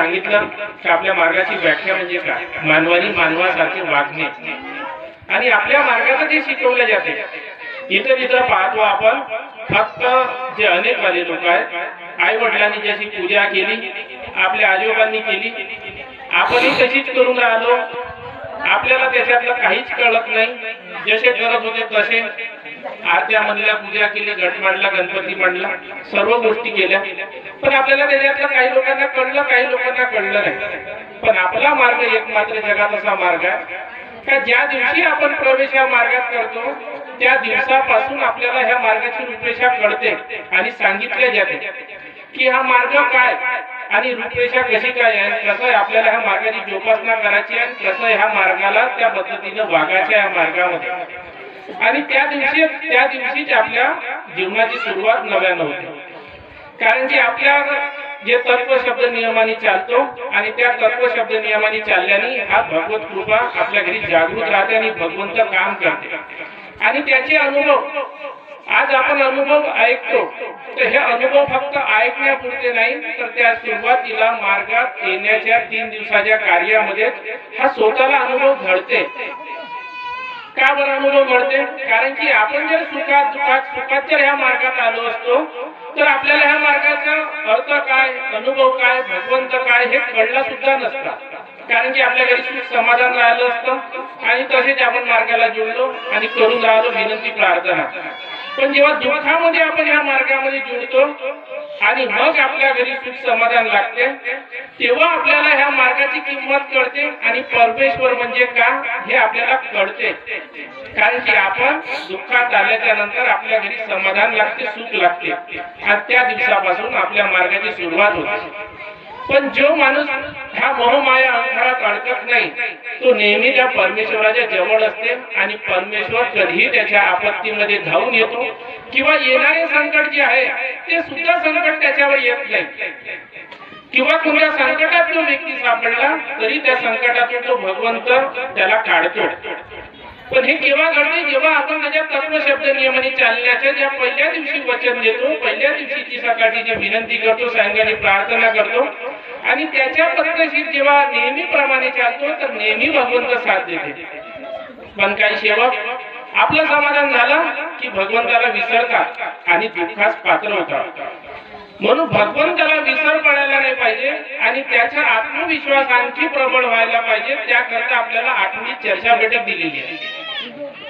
सांगितलं की आपल्या मार्गाची व्याख्या म्हणजे काय, मानवानी मानवासारखे वागणे आणि आपल्या मार्गात जे शिकवले जाते। इतर पाहतो आपण फक्त जे अनेक वाले लोक आहेत, आई वडिलांनी जशी पूजा केली, आपल्या आजोबांनी केली, आपणही तशीच करून राहिलो, आपल्याला त्याच्यातलं काहीच कळत नाही, जसे करत होते तसे आरत्या म्हणल्या, पूजा केली, घट मांडला, गणपती मांडला, सर्व गोष्टी केल्या, पण आपल्याला त्याच्यातलं काही लोकांना कळलं, काही लोकांना कळलं नाही। पण आपला मार्ग एकमात्र जगात असा मार्ग आहे का ज्या दिवशी आपण प्रवेश या मार्गात करतो त्या दिवसापासून आपल्याला ह्या मार्गाची रूपरेषा कळते आणि सांगितले जाते की हा मार्ग काय आणि रूपरेषा कशी काय आहे, कसं आपल्याला ह्या मार्गाची जोपासना करायची आहे, कसं ह्या मार्गाला त्या पद्धतीने वागायचं या मार्गामध्ये। आणि त्या दिवशीच आपल्या जीवनाची सुरुवात नव्यानं होते, कारण की आपल्या जे तत्व शब्द नियमाने चालतो आणि त्या तत्व शब्द नियमाने चालल्याने हा भगवत कृपा आपल्या घरी जागृत राहते आणि भगवंत काम करते आणि त्याचे अनुभव आज आपण अनुभव ऐकतो, तर हे अनुभव फक्त ऐकण्यापुरते नाही, तर त्या सुरुवातीला मार्गात येण्याच्या 3 दिवसाच्या कार्यामध्ये हा स्वतःला अनुभव घडते। का बरं अनुभव घडते? कारण की आपण जर सुखात जर ह्या मार्गात आलो असतो तर आपल्याला ह्या मार्गाचा अर्थ काय, अनुभव काय, भगवंत काय हे कळला सुद्धा नसता, कारण की आपल्या घरी सुख समाधान राहिलं असतं आणि तसेच आपण मार्गाला जुळलो आणि करून राहिलो विनंती प्रार्थना। पण जेव्हा दुःखामध्ये आपण ह्या मार्गामध्ये जुळतो आणि मग आपल्या घरी सुख समाधान लागते, तेव्हा आपल्याला ह्या मार्गाची किंमत कळते आणि परमेश्वर म्हणजे का हे आपल्याला कळते। कारण की आपण दुःखात आल्याच्या नंतर आपल्या घरी समाधान लागते, सुख लागते आणि त्या दिवसापासून आपल्या मार्गाची सुरुवात होते। पण जो माणूस ह्या मोहमाया अंधारात अडकत नाही तो नेहमी त्या परमेश्वराच्या जवळ असते आणि परमेश्वर कधीही त्याच्या आपत्तीमध्ये धावून येतो किंवा येणारे संकट जे आहे ते सुद्धा संकट त्याच्यावर येत नाही, किंवा कोणत्या संकटात जो व्यक्ती सापडला तरी त्या संकटातून तो भगवंत त्याला काढतो। पण हे केव्हा घडते? जेव्हा आपण त्याच्या तत्व शब्द नियमाने चालण्याच्या ज्या पहिल्या दिवशी वचन देतो, पहिल्या दिवशीची सकाळची जी विनंती करतो, सायंकाळी प्रार्थना करतो आणि त्याच्या पद्धतीत जेव्हा नेहमीप्रमाणे चालतो तर नेहमी भगवंत साथ देते। पण काही सेवक आपलं समाधान झालं की भगवंताला विसरतात आणि दुःखास पात्र होतात। म्हणून भगवंताला विसर पडायला नाही पाहिजे आणि त्याचा आत्मविश्वास आणखी प्रबळ व्हायला पाहिजे। त्याकरता आपल्याला आठवडी चर्चा बैठक दिलेली आहे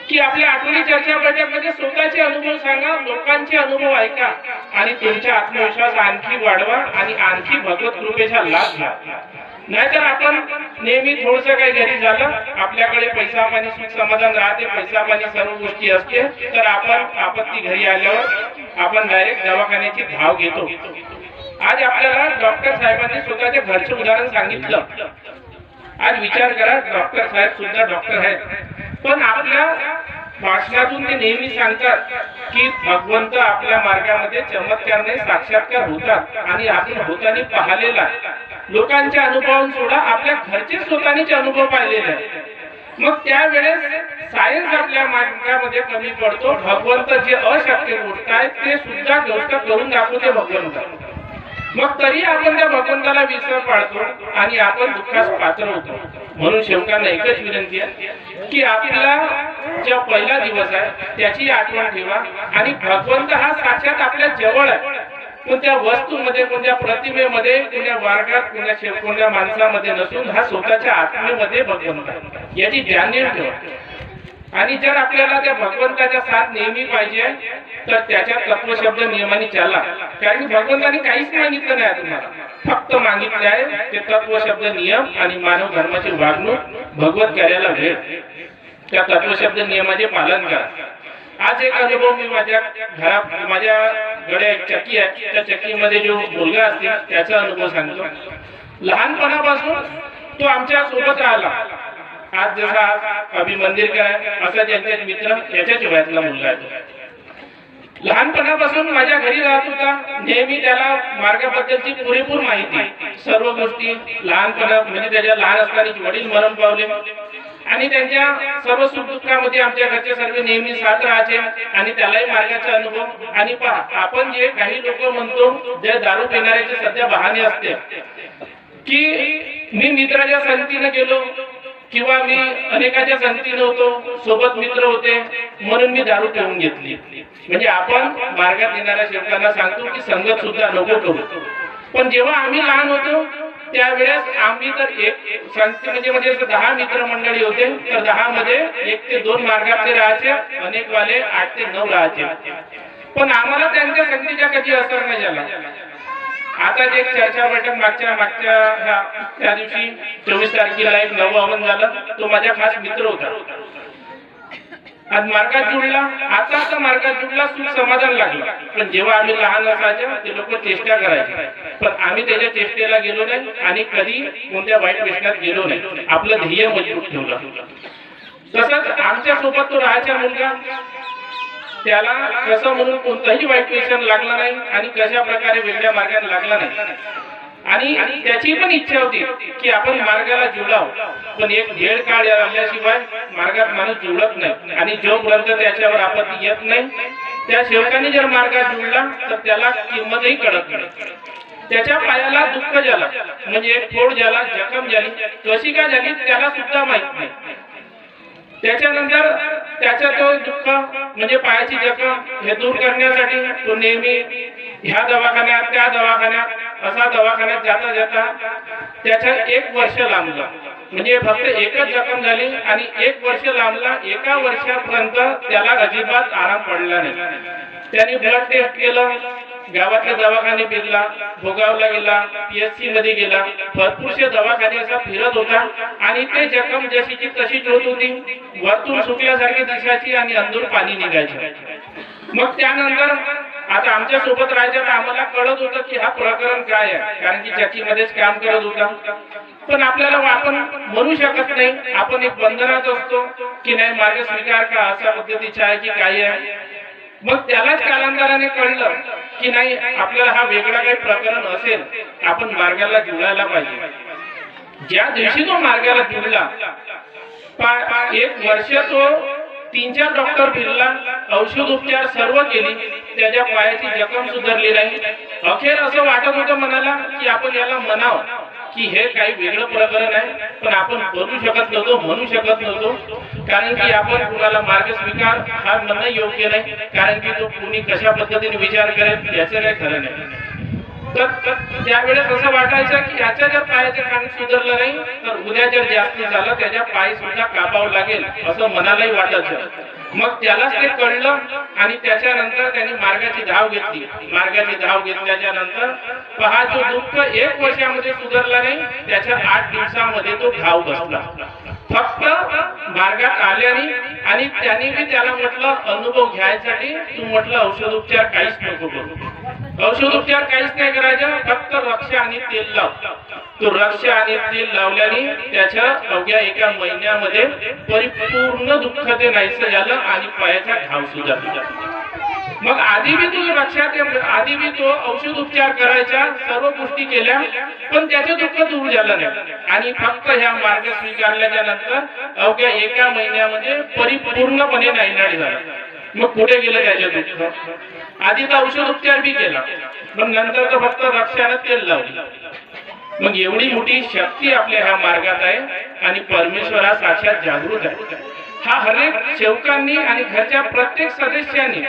की आपल्या आठवडी चर्चा बैठक मध्ये स्वतःचे अनुभव सांगा, लोकांचे अनुभव ऐका आणि तुमचा आत्मविश्वास आणखी वाढवा आणि आणखी भगवत कृपेचा लाभ घ्या। नाहीतर आपण नेहमी थोडस काही घरी झालं, आपल्याकडे पैसा पाणी सुख समाधान राहते, पैसा पाणी सर्व गोष्टी असते, तर आपण आपत्ती घरी आल्यावर आपण डायरेक्ट दवाखान्याची धाव घेतो। आज आपल्याला डॉक्टर साहेबांनी स्वतःच्या घरचे उदाहरण सांगितलं। आज विचार करा, डॉक्टर साहेब सुद्धा डॉक्टर आहेत, पण आपल्या भाषणातून ते नेहमी सांगतात की भगवंत आपल्या मार्गामध्ये चमत्कारने साक्षात्कार होतात आणि आपण होताना पाहिलेला लोकांच्या अनुभवातून सोडा आपल्या घरचे स्वतःचे अनुभव पाहिलेले आहेत। मग त्यावेळेस सायन्स आपल्या मार्गामध्ये कमी पडतो, भगवंत जे अशक्य गोष्ट आहे ते सुद्धा गोष्ट करून दाखवते भगवंत। मग तरी आपण त्या भगवंताला विसर पाडतो आणि आपण दुःखास पात्र होतो। म्हणून शेवटाला एकच विनंती आहे की आपला जो पहिला दिवस आहे त्याची आठवण ठेवा आणि भगवंत हा साक्षात आपल्या जवळ आहे, कोणत्या वस्तूमध्ये, कोणत्या प्रतिमेमध्ये, कोणत्या वर्गात, कोणत्या माणसामध्ये नसून हा स्वतःच्या आत्मेमध्ये भगवंत आहे, याची जाणीव ठेवा। आणि जर आपल्याला त्या भगवंताचा साथ नेहमी पाहिजे तर त्याच्या तत्व शब्द नियमाने चाला, कारण भगवंताने काहीच मागितलं नाही तुम्हाला, फक्त मागितले आहे ते तत्व शब्द नियम आणि मानव धर्माची वागणूक, भगवत कार्याला भेट, त्या तत्व शब्द नियमाचे पालन करा। आज एक अनुभव मी माझ्याकडे एक चक्की आहे, त्या चक्कीमध्ये जो मुलगा असते त्याचा अनुभव सांगतो। लहानपणापासून तो आमच्या सोबत राहिला। आज जसा अभि मंदिरकर आहे असा त्यांचे मित्र याच्याच वयातला मुलगा आहे। लहानपणापासून माझ्या घरी राहत होता, नेहमी त्याला मार्गाबद्दलची पुरेपूर माहिती, सर्व गोष्टी लहानपणा म्हणजे त्याच्या लहान असताना वडील मरण पावले आणि त्यांच्या सर्व सुख दुःखामध्ये आमच्या घरचे सर्व नेहमी साथ राहायचे आणि त्यालाही मार्गाचा अनुभव। आणि पहा, आपण जे काही लोक म्हणतो जे दारू पिणाऱ्याचे सध्या बहाणे असते की मी मित्राच्या संगतीने गेलो किंवा मी अनेकाच्या संगतीने होतो, सोबत मित्र होते म्हणून मी दारू ठेवून घेतली. म्हणजे आपण मार्गात येणाऱ्या सेवकांना सांगतो की संगत सुद्धा नको करू. पण जेव्हा आम्ही लहान होतो त्यावेळेस आम्ही तर एक संगती म्हणजे 10 मित्र मंडळी होते, तर 10 मध्ये 1 ते 2 मार्गातले राहायचे, अनेक वाले 8 ते 9 राहायचे. पण आम्हाला त्यांच्या संगतीचा कधी असर नाही झाला. आता जे चर्चा बैठक मागच्या त्या दिवशी 24 तारखेला एक नवं हवन झालं, तो माझा खास मित्र होता. आज मार्गात जुळला, आता मार्गात जुळला, सुख समाधान लागलं. पण जेव्हा आम्ही लहान असायचो ते लोक चेष्टा करायचे, पण आम्ही त्याच्या चेष्टेला गेलो नाही आणि कधी कोणत्या वाईट व्यसनात गेलो नाही. आपलं ध्येय मजबूत ठेवलं. तसंच आमच्या सोबत तो राहायचा मुलगा, त्याला कसं म्हणून कोणतंही वाईट व्यसन लागलं नाही आणि कशा प्रकारे वेगळ्या मार्गाने लागला नाही. आणि त्याची पण इच्छा होती की आपण मार्गाला जुळाव, पण एक वेळ काळ आल्याशिवाय मार्गात माणूस जुळत नाही. आणि जोपर्यंत त्याच्यावर आपत्ती येत नाही, त्या सेवकाने जर मार्गात जुळला तर त्याला किंमतही कळत नाही. त्याच्या पायाला दुःख झाला, म्हणजे एक फोड झाला, जखम झाली, कशी का झाली त्याला सुद्धा माहित नाही. त्याच्यानंतर त्याचा तो दुःख म्हणजे पायाची जखम हे दूर करण्यासाठी तो नेहमी ह्या दवाखान्यात त्या दवाखान्यात असा दवाखान्यात जाता जाता त्याचा 1 वर्ष लांबला. म्हणजे फक्त एकच जखम झाली आणि 1 वर्ष लांबला. 1 वर्षापर्यंत त्याला अजिबात आराम पडला नाही. त्याने ब्लड टेस्ट केलं, गावातल्या दवाखाने फिरला, भोगावला गेला, PSC मध्ये गेला, भरपूरशे दवाखाने असा फिरत होता आणि ते जखम जशीची तशीच होत होती, वरतून सुकल्यासारखी दिसायची आणि अंदूर पाणी निघायचं. मग त्यानंतर आता आमच्या सोबत राहायचं तर आम्हाला कळत होतं की हा प्रकरण काय आहे, कारण की चक्कीमध्येच काम करत होता. पण आपल्याला आपण म्हणू शकत नाही, आपण एक बंधनात असतो की नाही मार्ग स्वीकार का अशा पद्धतीचा आहे की काय आहे. मग त्यालाच कालांतराने कळलं की नाही आपल्याला हा वेगळा काही प्रकरण असेल, आपण मार्गाला जुळायला पाहिजे. ज्या दिवशी तो मार्गाला जुळला, 1 वर्ष तो 3-4 डॉक्टर फिरला, औषध उपचार सर्व केली, त्याच्या पायाची जखम सुधारली नाही. अखेर असं वाटत होतं मनाला की आपण याला म्हणावं की हे काही वेगळं प्रकरण आहे, पण आपण बोलू शकत नव्हतो, म्हणू शकत नव्हतो, कारण की आपण कुणाला मार्ग स्वीकार हा म्हणणं योग्य नाही, कारण की तो कुणी कशा पद्धतीने विचार करेल याचं काही खरं नाही. तर त्यावेळेस असं वाटायचं की याच्या जर पायाचं काम सुधारलं नाही तर उद्या जर जास्त झालं त्याच्या पाय सुद्धा कापावं लागेल असं मनालाही वाटायचं. मग त्यालाच ते कळलं आणि त्याच्यानंतर त्यांनी मार्गाची धाव घेतली. मार्गाची धाव घेतल्याच्या नंतर पहा जो दुःख 1 वर्षामध्ये सुधारला नाही, त्याच्या 8 दिवसामध्ये तो घाव बसला. फक्त मार्गात आल्याने आणि त्यांनी मी त्याला म्हटलं अनुभव घ्यायसाठी तू म्हटलं औषध उपचार काहीच नको करू, औषध उपचार काहीच नाही करायचं, फक्त रक्षा आणि तेल लाव. तो रक्षा आणि तेल लावल्याने त्याच्या अवघ्या 1 महिन्यामध्ये परिपूर्ण दुःख ते नाहीसं झालं आणि पायाचा घाव सुधारला. मग आधी बी तो औषध उपचार करायच्या सर्व गोष्टी केल्या, पण त्याचं दुःख दूर झालं नाही. आणि फक्त ह्या मार्ग स्वीकारल्याच्या नंतर अवघ्या 1 महिन्यामध्ये परिपूर्णपणे नायनाट झाला. मग पुढे गेलं त्याचे दुःख. आधी तर औषध उपचार बी केला, पण नंतर तर फक्त रक्षाने तेल लावली. मग एवढी मोठी शक्ती आपल्या ह्या मार्गात आहे आणि परमेश्वर हा साक्षात जागृत आहे. हा हरेक सेवकांनी आणि घरच्या प्रत्येक सदस्यांनी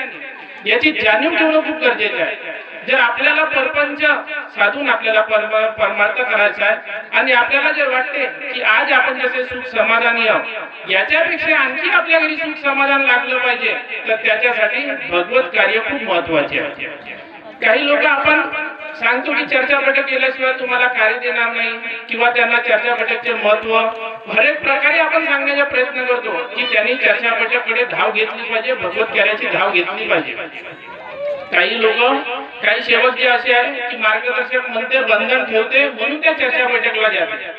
याची जाणीव ठेवणं खूप गरजेचं आहे. जर आपल्याला परपंच साधून आपल्याला परमार्थ करायचा आहे आणि आपल्याला जर वाटते की आज आपण जसे सुख समाधानी आहोत याच्यापेक्षा आणखी आपल्या घरी सुख समाधान लागलं पाहिजे, तर त्याच्यासाठी भगवत कार्य खूप महत्वाचे आहे. काही लोक आपण सांगतो की चर्चा बैठक केल्याशिवाय तुम्हाला कार्य देणार नाही किंवा त्यांना चर्चा बैठकचे महत्व हरेक प्रकारे आपण सांगण्याचा प्रयत्न करतो की त्यांनी चर्चा बैठककडे धाव घेतली पाहिजे, भगवत कार्याची धाव घेतली पाहिजे. काही लोक काही सेवक जे असे आहे की मार्गदर्शक म्हणते बंधन ठेवते म्हणून त्या चर्चा बैठकला जाते.